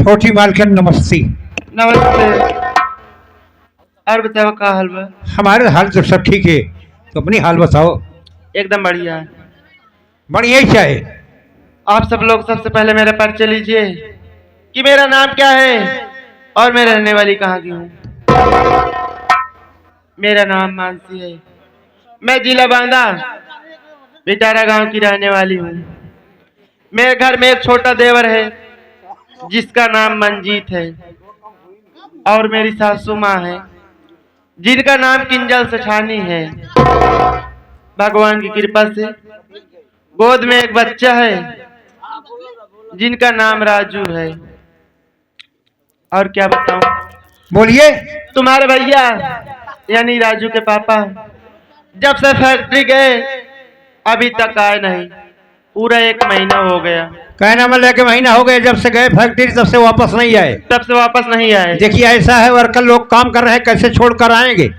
छोटी मालकिन नमस्ते। नमस्ते। और बताओ क्या हाल बा? हमारे हाल तो सब ठीक है, तो अपनी हाल बताओ। एकदम बढ़िया है। बढ़िया ही है। आप सब लोग सबसे पहले मेरा परिचय लीजिए कि मेरा नाम क्या है और मैं रहने वाली कहाँ की हूँ। मेरा नाम मानसी है। मैं जिला बांदा बिटारा गांव की रहने वाली हूँ। मेरे घर में एक छोटा देवर है जिसका नाम मंजीत है और मेरी सासू माँ है जिनका नाम किंजल सछानी है। भगवान की कृपा से गोद में एक बच्चा है जिनका नाम राजू है। और क्या बताऊं? बोलिए। तुम्हारे भैया यानी राजू के पापा जब से फैक्ट्री गए अभी तक आए नहीं। पूरा 1 महीना हो गया। कहना मतलब कि महीना हो गया जब से गए फैक्ट्री, तब से वापस नहीं आए। तब से वापस नहीं आए। देखिए ऐसा है, वर्कर लोग काम कर रहे हैं, कैसे छोड़ कर आएंगे।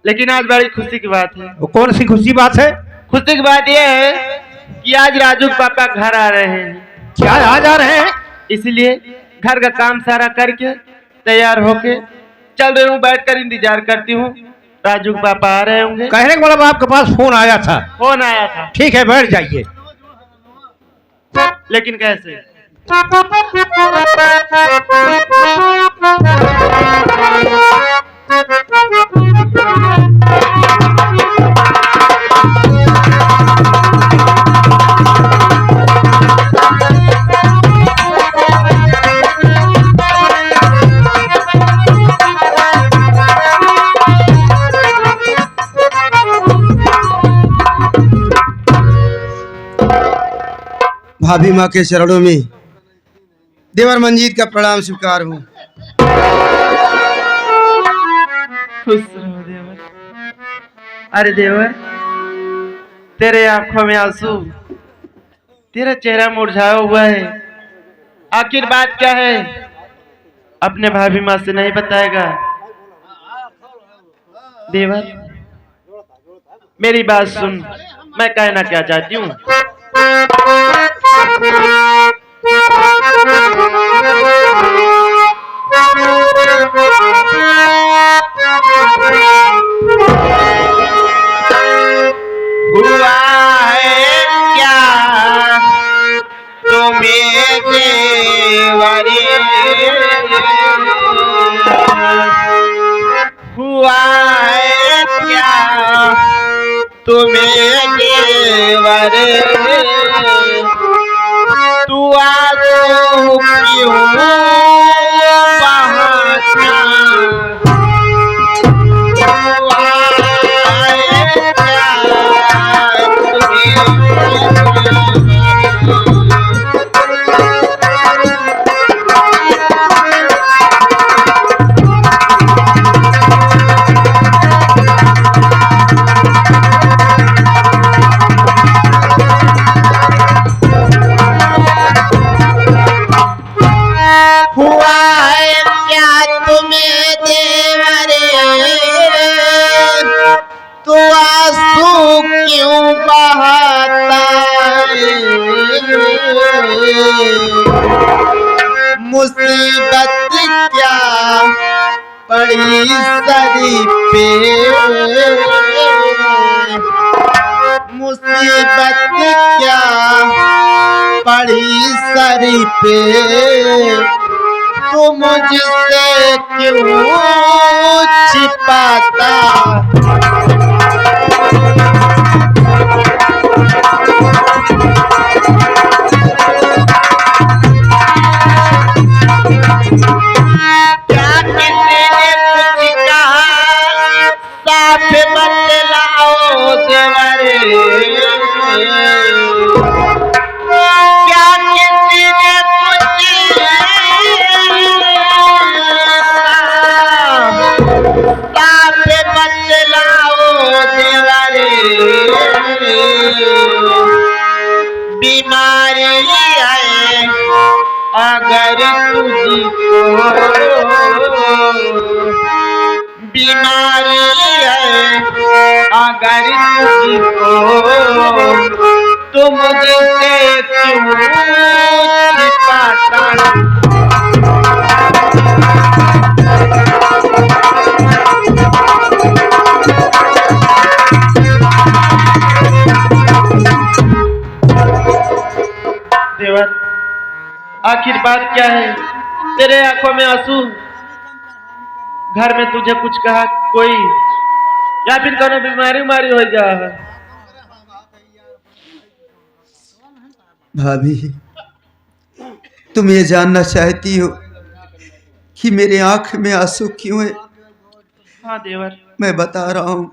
लेकिन आज बड़ी खुशी की बात है। वो कौन सी खुशी बात है? खुशी की बात यह है कि आज राजू के पापा घर आ रहे हैं। क्या आ जा रहे हैं? इसलिए घर का काम सारा करके तैयार होके चल रही हूँ। बैठकर इंतजार करती हूँ राजू के पापा आ रहे होंगे। कहने का मतलब आपके पास फोन आया था? फोन आया था। ठीक है, बैठ जाइए। लेकिन कैसे? भाभी माँ के चरणों में देवर मंजीत का प्रणाम स्वीकार हूँ। खुश रहो देवर। अरे देवर, तेरे आंखों में आंसू, तेरा चेहरा मुरझाया हुआ है। आखिर बात क्या है? अपने भाभी माँ से नहीं बताएगा? देवर मेरी बात सुन, मैं कहना क्या चाहती हूँ। हुआ है क्या तुम्हें देवरे? हुआ है क्या तुम्हें देवरे? तू आंसू क्यों बहाता? मुसीबत क्या पड़ी सरी पे? मुसीबत क्या पड़ी सरी पे? तू मुझसे क्यों छिपाता? बीमारी है अगर तुझको, बीमारी है अगर तुझको, तो मुझसे क्यों छिपाता? आखिर बात क्या है? तेरे आंखों में आंसू, घर में तुझे कुछ कहा कोई, या फिर कोनो बीमारी उमारी हो जा? भाभी, तुम ये जानना चाहती हो कि मेरे आंख में आंसू क्यों है? हाँ देवर, मैं बता रहा हूं।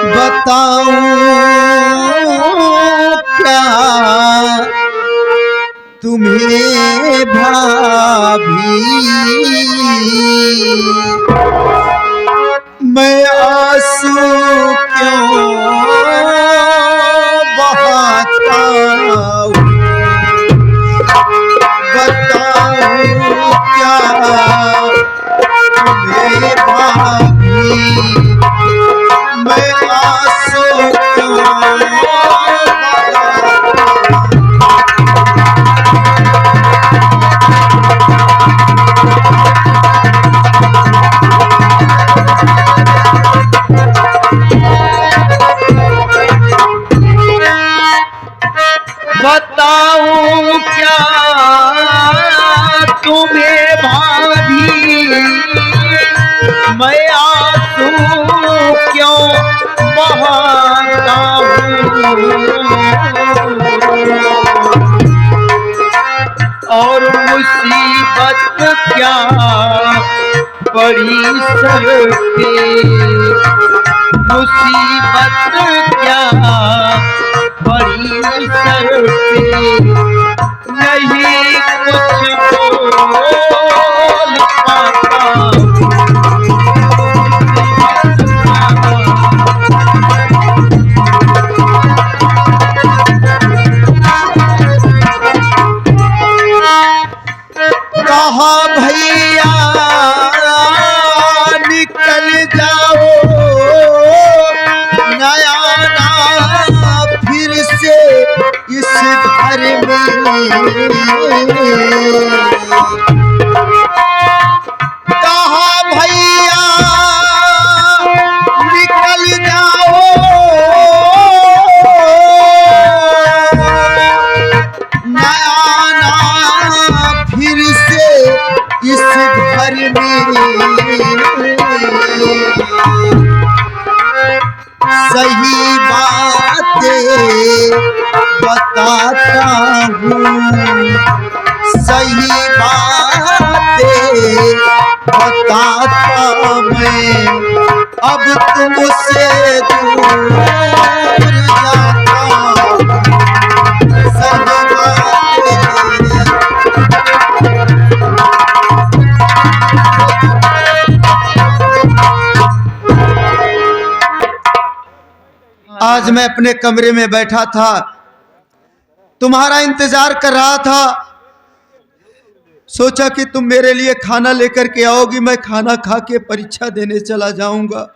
बताऊं क्या तुम्हें भाभी, मैं आंसू क्यों बहाता हूँ? बताऊं क्या तुम्हें भाभी, मैं आंसू क्यों बहाता हूँ? बताऊं क्या तुम्हें भाभी, मैं आंसू क्यों बहाता हूँ? और मुसीबत क्या पड़ी सर पे, मुसीबत क्या पड़ी सर पे, नहीं कुछ बोल पाता। कहा भैया निकल जाओ, नया ना फिर से इस घर में। कहा भैया निकल जाओ, नया ना फिर से इस घर में। सही बातें बताता हूँ, सही बातें बताता मैं, अब तुमसे दूर जाता हूँ। सही बातें आज मैं अपने कमरे में बैठा था, तुम्हारा इंतजार कर रहा था। सोचा कि तुम मेरे लिए खाना लेकर के आओगी, मैं खाना खा के परीक्षा देने चला जाऊंगा।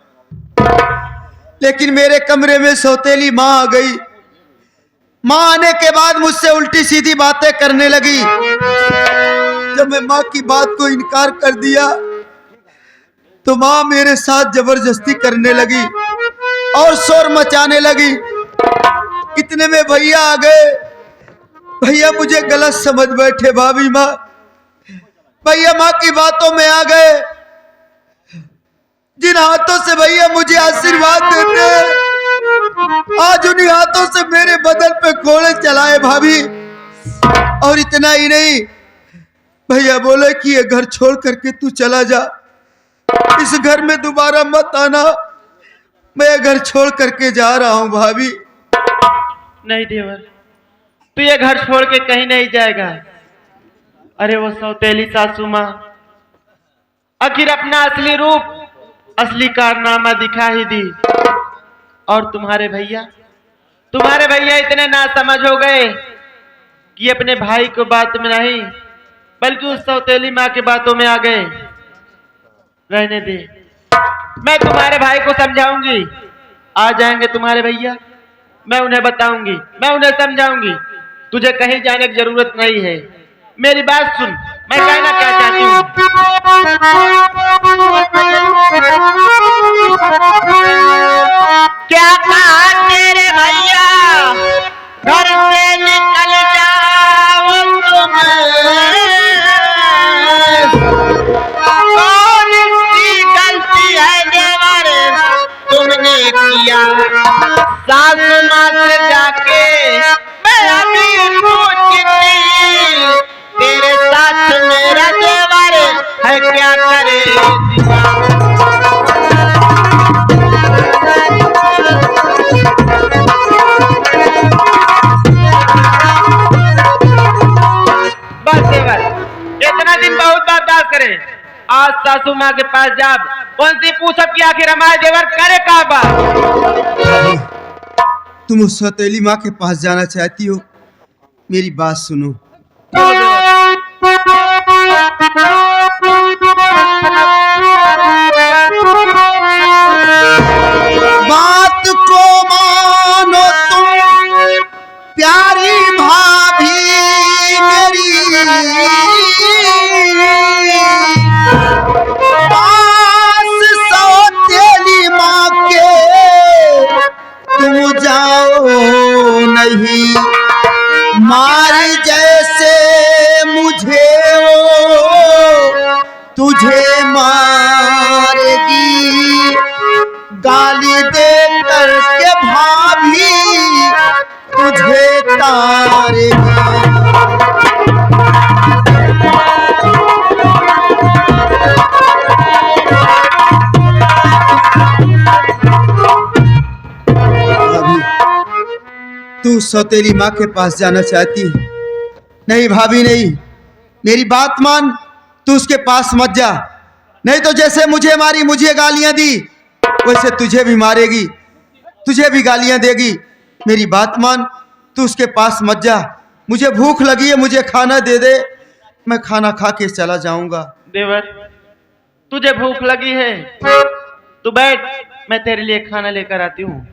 लेकिन मेरे कमरे में सौतेली माँ आ गई। माँ आने के बाद मुझसे उल्टी सीधी बातें करने लगी। जब मैं माँ की बात को इनकार कर दिया तो माँ मेरे साथ जबरदस्ती करने लगी और शोर मचाने लगी। इतने में भैया आ गए। भैया मुझे गलत समझ बैठे भाभी माँ। भैया माँ की बातों में आ गए। जिन हाथों से भैया मुझे आशीर्वाद देते, आज उन्हीं हाथों से मेरे बदन पे कोड़े चलाए भाभी। और इतना ही नहीं, भैया बोले कि ये घर छोड़ करके तू चला जा, इस घर में दोबारा मत आना। मैं घर छोड़ करके जा रहा हूँ भाभी। नहीं देवर, तू ये घर छोड़ के कहीं नहीं जाएगा। अरे वो सौतेली सासू माँ आखिर अपना असली रूप, असली कारनामा दिखा ही दी। और तुम्हारे भैया इतने नासमझ हो गए कि अपने भाई को बात में नहीं बल्कि उस सौतेली माँ की बातों में आ गए। रहने दे, मैं तुम्हारे भाई को समझाऊंगी। आ जाएंगे तुम्हारे भैया, मैं उन्हें बताऊंगी, मैं उन्हें समझाऊंगी। तुझे कहीं जाने की जरूरत नहीं है। मेरी बात सुन, मैं कहना क्या चाहती हूँ। क्या कहा तेरे भैया घर से निकल जाओ तुम, कौन सी गलती है देवर तुमने किया, सासू माँ से जाके मैं अभी पूछती, तेरे साथ मेरा देवर है क्या करे बस देवर, इतना दिन बहुत बर्दाश्त करे। आज सासू माँ के पास जा, कौन सी पूछब कि आखिर हमारे देवर करे का बात। तुम उस सौतेली माँ के पास जाना चाहती हो, मेरी बात सुनो। बात को मानो तुम प्यारी भाभी मेरी, पास सौतेली माँ के तुम जाओ नहीं, मार जैसे मुझे तुझे मारेगी, गाली दे करके भाभी तुझे तारेगी। तू सौतेली माँ के पास जाना चाहती है? नहीं भाभी नहीं, मेरी बात मान, तू उसके पास मत जा, नहीं तो जैसे मुझे मारी, मुझे गालियां दी, वैसे तुझे भी मारेगी, तुझे भी गालियां देगी। मेरी बात मान, तू उसके पास मत जा, मुझे भूख लगी है, मुझे खाना दे दे, मैं खाना खा के चला जाऊंगा। देवर तुझे भूख लगी है, तू बैठ, मैं तेरे लिए खाना लेकर आती हूँ।